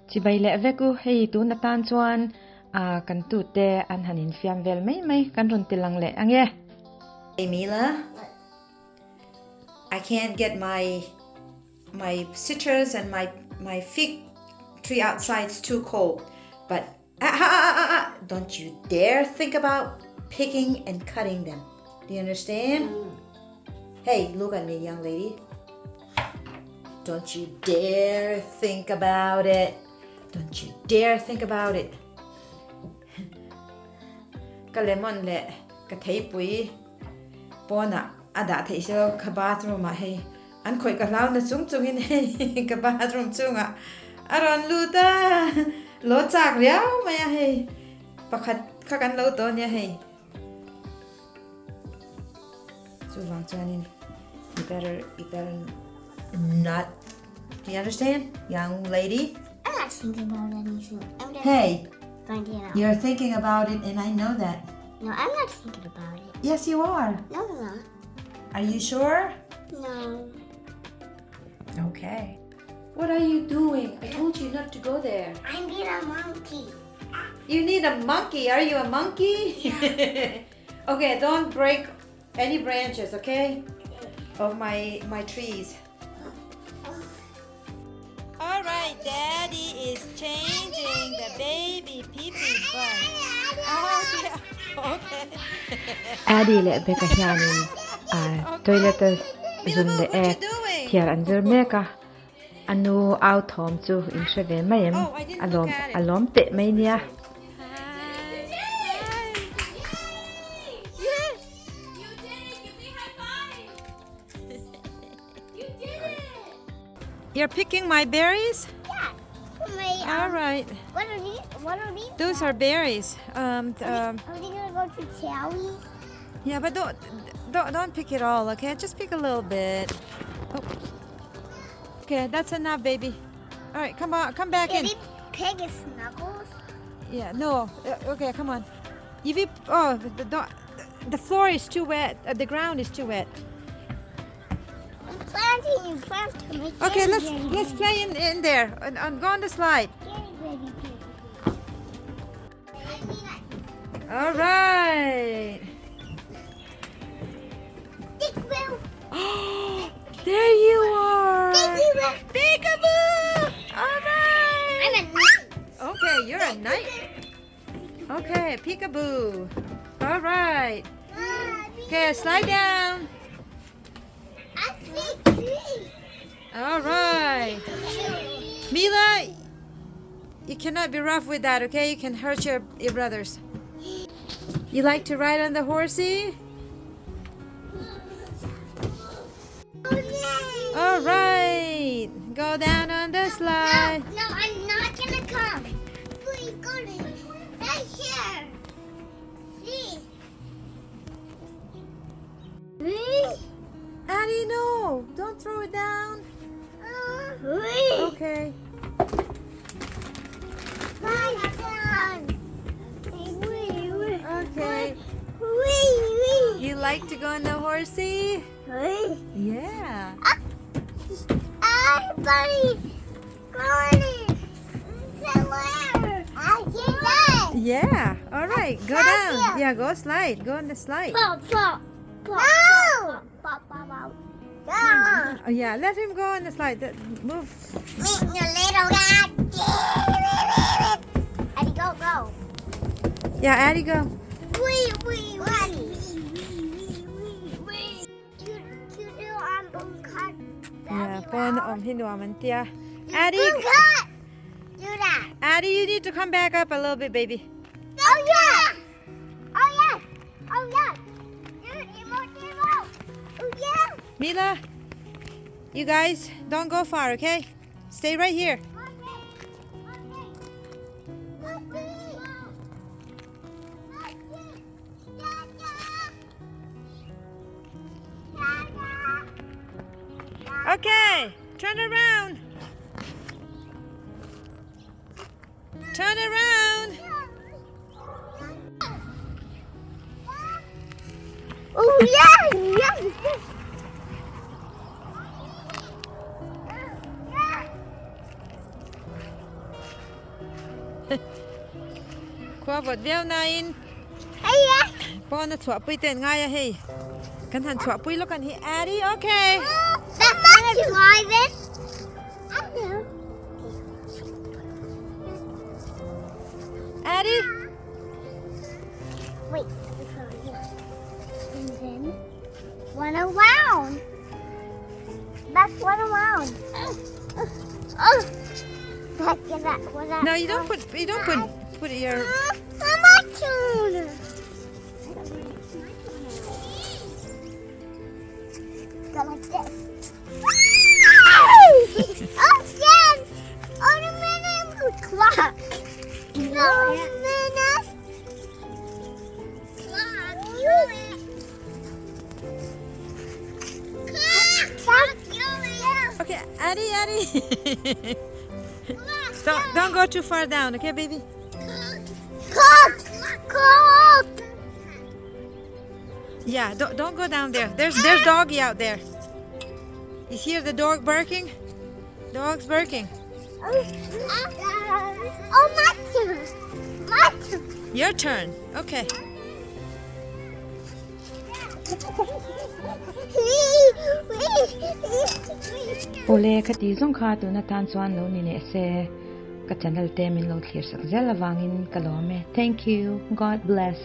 Chỉ bay lẹ về cô hay tu nát tan chuan kan tu te an han INFIAM vel mai kan ron tilang le ange. Hey Mila, I can't get my citrus and my fig tree outside. It's too cold. But don't you dare think about picking and cutting them. Do you understand? Hey, look at me, young lady. Don't you dare think about it. Don't you dare think about it. Ka lemon le ka thei pui pona ada thei se ka bathroom ma hei an khoi ka lau na chung in hei ka bathroom chunga aron luta lo chak riau ma ya hei pakhat kha kan lo to nya hei chu wang chanin you better not. Do you understand, young lady? I'm not thinking about anything. I'm just Hey, finding out. you're thinking about it and I know that. No, I'm not thinking about it. Yes, you are. No, I'm not. Are you sure? No. Okay. What are you doing? I told you not to go there. I need a monkey. You need a monkey. Are you a monkey? Yeah. Okay, don't break any branches, okay? Of my trees. All right, Daddy is changing the baby pee-pee bun. Oh, yeah. Okay. Adi le be ka hianin toilet zun le What you doing? thiar an zer meka anu out thom chu in shave mai em Oh, I didn't look at it. alom te mai nia. You're picking my berries? Yeah. All right. What are these? What are these? Those are berries. Are they gonna go to Chowie? Yeah, but don't pick it all, okay? Just pick a little bit. Oh. Okay, that's enough, baby. All right, come on, come back in. Did he pig his snuggles? Yeah, no. Okay, come on. The floor is too wet. The ground is too wet. I'm planting you plant to make Okay, candy let's play in there and go on the slide. baby pig. All right. Dick Bill. There you are. Peekaboo. Peekaboo. All right. I'm a knight. Okay, you're a knight. Okay, peekaboo. All right. Okay, slide down. I see trees. All right. Mila, you cannot be rough with that, okay? You can hurt your brothers. You like to ride on the horsey? Oh, yay. All right. Go down on the slide. No, I'm not gonna come. Please go to right here. See? Addie, no. Don't throw it down. Okay. Okay. You like to go on the horsey? Yeah. Everybody, going in. I get that. Yeah. All right. Go down. Yeah, go slide. Go on the slide. Pop, pop, pop. No. Pop, pop, pop. No. Oh, yeah, let him go on the slide. Move. Meet your little guy. Eddie, go. Yeah, Addie, go. Wee. Yeah, pon hinuamantia. Addie, Boom cut. Do that. Addie, you need to come back up a little bit, baby. Oh yeah. Dude, Emo. Oh yeah. Mila, you guys don't go far, okay? Stay right here. Okay, turn around. Turn around. Oh yeah. Khoa vật veo nine. Hey, yeah. Pon na chua pui ten ngay hey. Kan han chua pui lo kan hi Addy, okay. That's not try this. I know. Addy. Wait, and then one around. That's one around. Oh, that was that. No, you don't put your My turn. Go like this. Oh, Dad! On a minute clock. No minute. Clock, you it. Clock, you it. Okay, Addy. Don't go too far down, okay, baby? Clock, clock. Yeah, don't go down there. There's doggy out there. You hear the dog barking? Dog's barking. Oh, my turn. My turn. Your turn. Okay. Ole khati zong kha tu na tan chuan lo ni ne se ka channel te min lo thlir sak zel awangin kalome. Thank you. God bless.